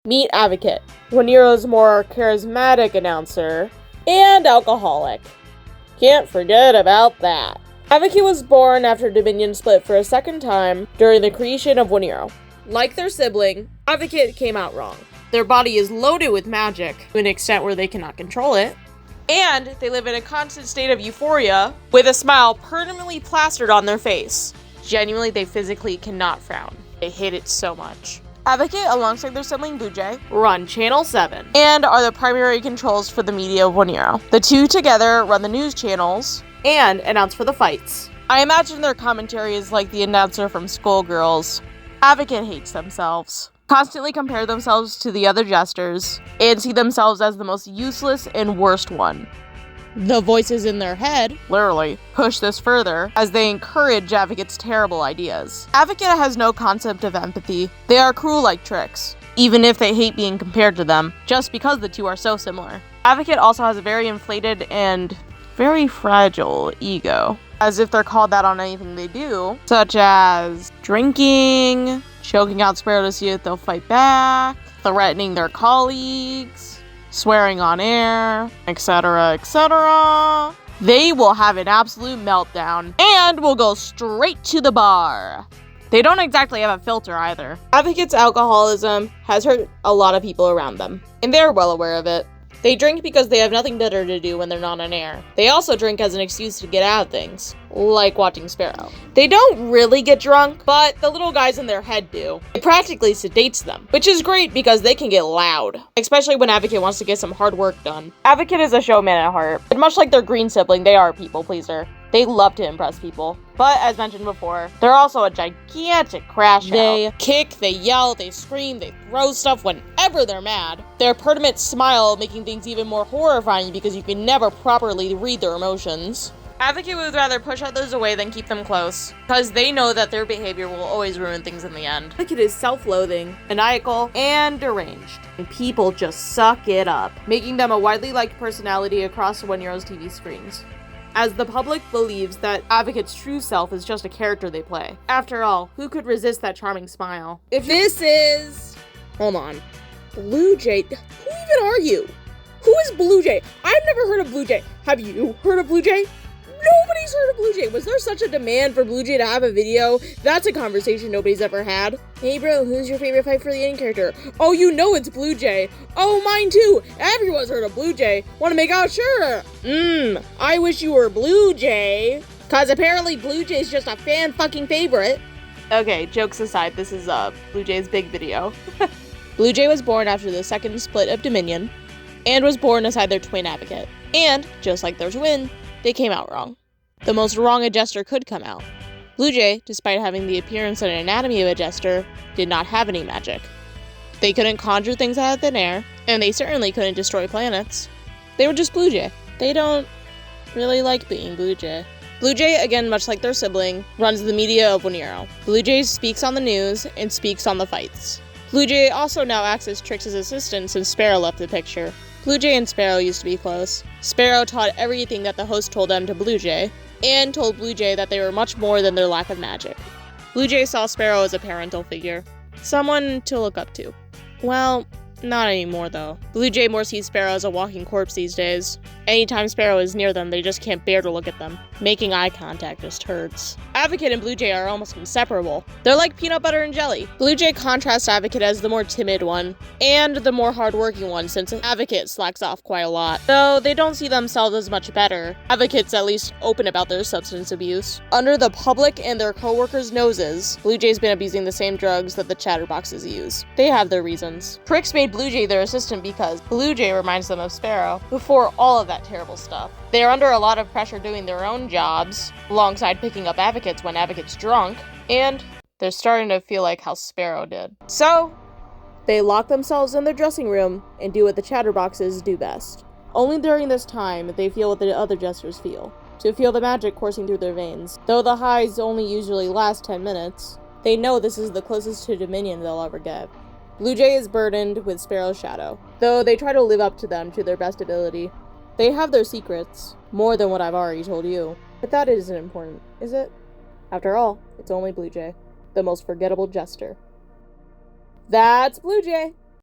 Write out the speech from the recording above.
Meet Avocet, Juniero's more charismatic announcer, and alcoholic. Can't forget about that. Avocet was born after Dominion split for a second time during the creation of Juniero. Like their sibling, Avocet came out wrong. Their body is loaded with magic to an extent where they cannot control it, and they live in a constant state of euphoria with a smile permanently plastered on their face. Genuinely, they physically cannot frown. They hate it so much. Avocet, alongside their sibling bluejay, run Channel 7 and are the primary controls for the media of Juniero. The two together run the news channels and announce for the fights. I imagine their commentary is like the announcer from Skullgirls. Avocet hates themselves, constantly compare themselves to the other jesters, and see themselves as the most useless and worst one. The voices in their head, literally, push this further as they encourage Avocet's terrible ideas. Avocet has no concept of empathy. They are cruel like Trix, even if they hate being compared to them, just because the two are so similar. Avocet also has a very inflated and very fragile ego, as if they're called that on anything they do, such as drinking, choking out Sparrow to see if they'll fight back, threatening their colleagues, swearing on air, etc., etc. They will have an absolute meltdown and will go straight to the bar. They don't exactly have a filter either. Avocet's alcoholism has hurt a lot of people around them, and they're well aware of it. They drink because they have nothing better to do when they're not on air. They also drink as an excuse to get out of things, like watching Sparrow. They don't really get drunk, but the little guys in their head do. It practically sedates them, which is great because they can get loud, especially when Avocet wants to get some hard work done. Avocet is a showman at heart, but much like their green sibling, they are a people pleaser. They love to impress people. But as mentioned before, they're also a gigantic crash out. They kick, they yell, they scream, they throw stuff whenever they're mad. Their permanent smile making things even more horrifying because you can never properly read their emotions. Avocet would rather push others away than keep them close, because they know that their behavior will always ruin things in the end. Avocet is self-loathing, maniacal, and deranged, and people just suck it up, making them a widely liked personality across Juniero's TV screens, as the public believes that Avocet's true self is just a character they play. After all, who could resist that charming smile? If this is... Hold on. Bluejay? Who even are you? Who is Bluejay? I've never heard of Bluejay. Have you heard of Bluejay? Nobody's heard of Bluejay. Was there such a demand for Bluejay to have a video? That's a conversation nobody's ever had. Hey bro, who's your favorite Fight for the End character? Oh, you know it's Bluejay. Oh, mine too. Everyone's heard of Bluejay. Want to make out? Sure. I wish you were Bluejay. Cause apparently Bluejay's just a fan fucking favorite. Okay, jokes aside, this is Bluejay's big video. Bluejay was born after the second split of Dominion, and was born aside their twin Avocet. And, just like their twin, they came out wrong. The most wrong a jester could come out. Bluejay, despite having the appearance and anatomy of a jester, did not have any magic. They couldn't conjure things out of thin air, and they certainly couldn't destroy planets. They were just Bluejay. They don't really like being Bluejay. Bluejay, again much like their sibling, runs the media of Juniero. Bluejay speaks on the news and speaks on the fights. Bluejay also now acts as Trix's assistant since Sparrow left the picture. Bluejay and Sparrow used to be close. Sparrow taught everything that the host told them to Bluejay, and told Bluejay that they were much more than their lack of magic. Bluejay saw Sparrow as a parental figure, someone to look up to. Well, not anymore though. Bluejay more sees Sparrow as a walking corpse these days. Anytime Sparrow is near them, they just can't bear to look at them. Making eye contact just hurts. Avocet and Bluejay are almost inseparable. They're like peanut butter and jelly. Bluejay contrasts Avocet as the more timid one, and the more hardworking one since Avocet slacks off quite a lot. Though they don't see themselves as much better, Avocet's at least open about their substance abuse. Under the public and their co-workers' noses, Bluejay's been abusing the same drugs that the chatterboxes use. They have their reasons. Trix made Bluejay their assistant because Bluejay reminds them of Sparrow before all of that terrible stuff. They are under a lot of pressure doing their own jobs, alongside picking up Avocet's when Avocet's drunk, and they're starting to feel like how Sparrow did. So, they lock themselves in their dressing room and do what the chatterboxes do best. Only during this time, they feel what the other jesters feel, to feel the magic coursing through their veins. Though the highs only usually last 10 minutes, they know this is the closest to Dominion they'll ever get. Bluejay is burdened with Sparrow's shadow, though they try to live up to them to their best ability. They have their secrets, more than what I've already told you, but that isn't important, is it? After all, it's only Bluejay, the most forgettable jester. That's Bluejay!